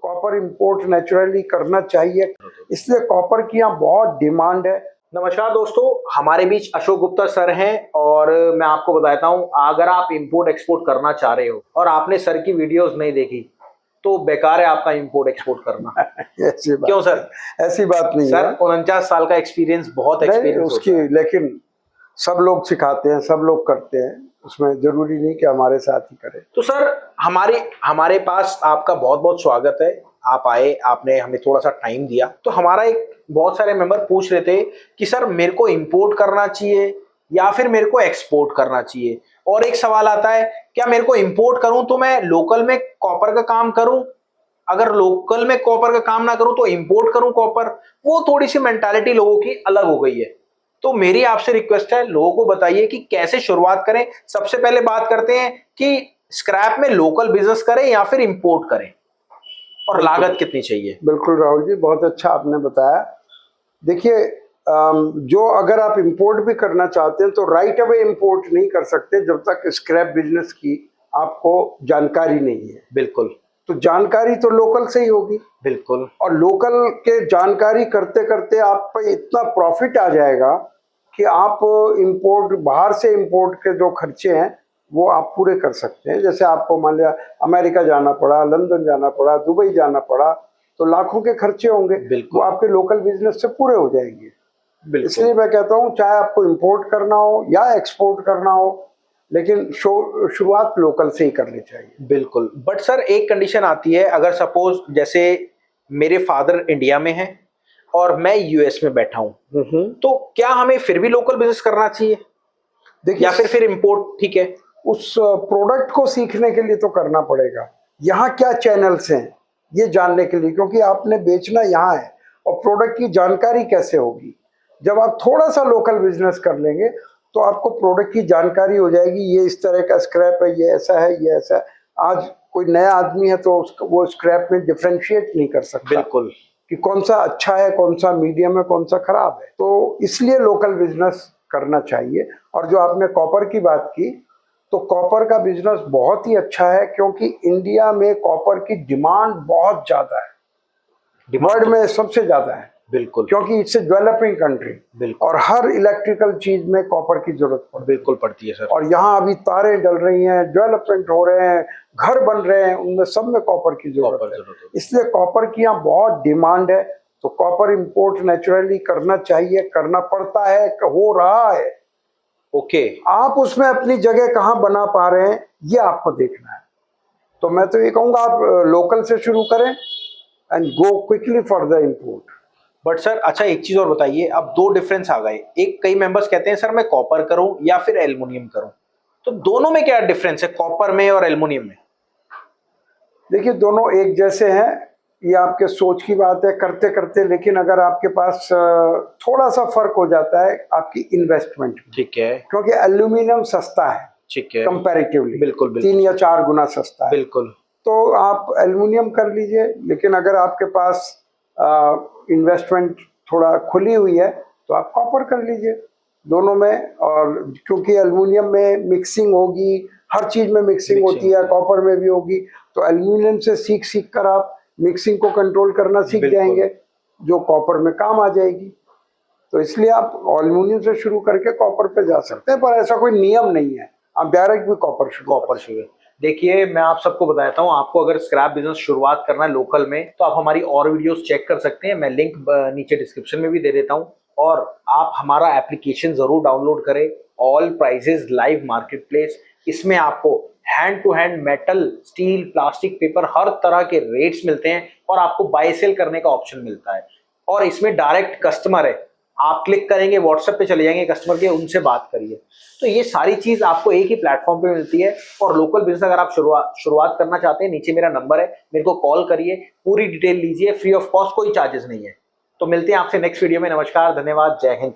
Copper import naturally करना चाहिए, इसलिए कॉपर की यहाँ बहुत डिमांड है। नमस्कार दोस्तों, हमारे बीच अशोक गुप्ता सर हैं और मैं आपको बताता हूं, अगर आप इंपोर्ट एक्सपोर्ट करना चाह रहे हो और आपने सर की वीडियोस नहीं देखी तो बेकार है आपका इंपोर्ट एक्सपोर्ट करना। ऐसी बात क्यों सर? ऐसी बात नहीं सर है। 49 साल का एक्सपीरियंस, बहुत एक्सपीरियंस उसकी होता है। लेकिन सब लोग सिखाते हैं, सब लोग करते हैं, उसमें जरूरी नहीं कि हमारे साथ ही करें। तो सर हमारे पास आपका बहुत बहुत स्वागत है। आप आए, आपने हमें थोड़ा सा टाइम दिया। तो हमारा एक बहुत सारे मेंबर पूछ रहे थे कि सर मेरे को इंपोर्ट करना चाहिए या फिर मेरे को एक्सपोर्ट करना चाहिए, और एक सवाल आता है क्या मेरे को इंपोर्ट करूं तो मैं लोकल में कॉपर का काम करूं, अगर लोकल में कॉपर का काम ना करूं तो इंपोर्ट करूं कॉपर। वो थोड़ी सी मेंटालिटी लोगों की अलग हो गई है। तो मेरी आपसे रिक्वेस्ट है, लोगों को बताइए कि कैसे शुरुआत करें। सबसे पहले बात करते हैं कि स्क्रैप में लोकल बिजनेस करें या फिर इंपोर्ट करें, और लागत कितनी चाहिए। बिल्कुल राहुल जी, बहुत अच्छा आपने बताया। देखिए, जो अगर आप इंपोर्ट भी करना चाहते हैं तो राइट अवे इंपोर्ट नहीं कर सकते जब तक स्क्रैप बिजनेस की आपको जानकारी नहीं है। बिल्कुल। तो जानकारी तो लोकल से ही होगी। बिल्कुल। और लोकल के जानकारी करते करते आप पे इतना प्रॉफिट आ जाएगा कि आप इंपोर्ट, बाहर से इंपोर्ट के जो खर्चे हैं वो आप पूरे कर सकते हैं। जैसे आपको मान लिया अमेरिका जाना पड़ा, लंदन जाना पड़ा, दुबई जाना पड़ा, तो लाखों के खर्चे होंगे, वो आपके लोकल बिजनेस से पूरे हो जाएंगे। इसलिए मैं कहता हूँ, चाहे आपको इंपोर्ट करना हो या एक्सपोर्ट करना हो, लेकिन शुरुआत लोकल से ही करनी चाहिए। बिल्कुल। बट सर एक कंडीशन आती है, अगर सपोज जैसे मेरे फादर इंडिया में हैं और मैं यूएस में बैठा हूं, तो क्या हमें फिर भी लोकल बिजनेस करना चाहिए या फिर इंपोर्ट ठीक है? उस प्रोडक्ट को सीखने के लिए तो करना पड़ेगा, यहाँ क्या चैनल्स हैं ये जानने के लिए, क्योंकि आपने बेचना यहाँ है और प्रोडक्ट की जानकारी कैसे होगी। जब आप थोड़ा सा लोकल बिजनेस कर लेंगे तो आपको प्रोडक्ट की जानकारी हो जाएगी, ये इस तरह का स्क्रैप है, ये ऐसा है, ये ऐसा है। आज कोई नया आदमी है तो वो स्क्रैप में डिफ्रेंशिएट नहीं कर सकता। बिल्कुल। कि कौन सा अच्छा है, कौन सा मीडियम है, कौन सा खराब है। तो इसलिए लोकल बिजनेस करना चाहिए। और जो आपने कॉपर की बात की, तो कॉपर का बिजनेस बहुत ही अच्छा है, क्योंकि इंडिया में कॉपर की डिमांड बहुत ज्यादा है, वर्ल्ड में सबसे ज्यादा है। बिल्कुल। क्योंकि इट्स ए डेवलपिंग कंट्री और हर इलेक्ट्रिकल चीज में कॉपर की जरूरत बिल्कुल पड़ती है सर। और यहाँ अभी तारें डल रही हैं, डेवलपमेंट हो रहे हैं, घर बन रहे हैं, उनमें सब में कॉपर की जरूरत है। इसलिए कॉपर की यहाँ बहुत डिमांड है। तो कॉपर इंपोर्ट नेचुरली करना चाहिए, करना पड़ता है, हो रहा है। ओके। आप उसमें अपनी जगह कहाँ बना पा रहे हैं ये आपको देखना है। तो मैं तो ये कहूँगा, आप लोकल से शुरू करें and go quickly for the import. But sir अच्छा एक चीज और बताइए, अब दो डिफरेंस आ गए। एक, कई मेंबर्स कहते हैं सर मैं कॉपर करूं या फिर एल्युमिनियम करूं, तो दोनों में क्या डिफरेंस है, कॉपर में और एल्युमिनियम में? देखिए, दोनों एक जैसे हैं, ये आपके सोच की बात है करते करते। लेकिन अगर आपके पास थोड़ा सा फर्क हो जाता है आपकी इन्वेस्टमेंट में, ठीक है, क्योंकि एल्यूमिनियम सस्ता है, ठीक है, कंपैरेटिवली बिल्कुल 3 या 4 गुना सस्ता है। बिल्कुल। तो आप एल्यूमिनियम कर लीजिए। लेकिन अगर आपके पास इन्वेस्टमेंट थोड़ा खुली हुई है तो आप कॉपर कर लीजिए, दोनों में। और क्योंकि एल्यूमिनियम में मिक्सिंग होगी, हर चीज में मिक्सिंग होती है, कॉपर में भी होगी। तो एल्यूमिनियम से सीख सीख कर आप मिक्सिंग को कंट्रोल करना सीख जाएंगे, जो कॉपर में काम आ जाएगी। तो इसलिए आप एल्यूमिनियम से शुरू करके कॉपर पे जा सकते हैं, पर ऐसा कोई नियम नहीं है, आप डायरेक्ट भी कॉपर शुरू। देखिए मैं आप सबको बताता हूँ, आपको अगर स्क्रैप बिजनेस शुरुआत करना है लोकल में तो आप हमारी और वीडियोस चेक कर सकते हैं, मैं लिंक नीचे डिस्क्रिप्शन में भी दे देता हूँ। और आप हमारा एप्लीकेशन जरूर डाउनलोड करें, all prices live market place. इसमें आपको hand to hand metal, steel, plastic, paper, हर तरह के रेट्स मिलते हैं और आपको बाय सेल करने का ऑप्शन मिलता है। और इसमें डायरेक्ट कस्टमर है, आप क्लिक करेंगे व्हाट्सएप पे चले जाएंगे कस्टमर के, उनसे बात करिए। तो ये सारी चीज आपको एक ही प्लेटफॉर्म पे मिलती है। और लोकल बिजनेस अगर आप शुरुआत करना चाहते हैं, नीचे मेरा नंबर है, मेरे को कॉल करिए, पूरी डिटेल लीजिए, फ्री ऑफ कॉस्ट, कोई चार्जेस नहीं है। तो मिलते हैं आपसे नेक्स्ट वीडियो में। नमस्कार, धन्यवाद, जय हिंद।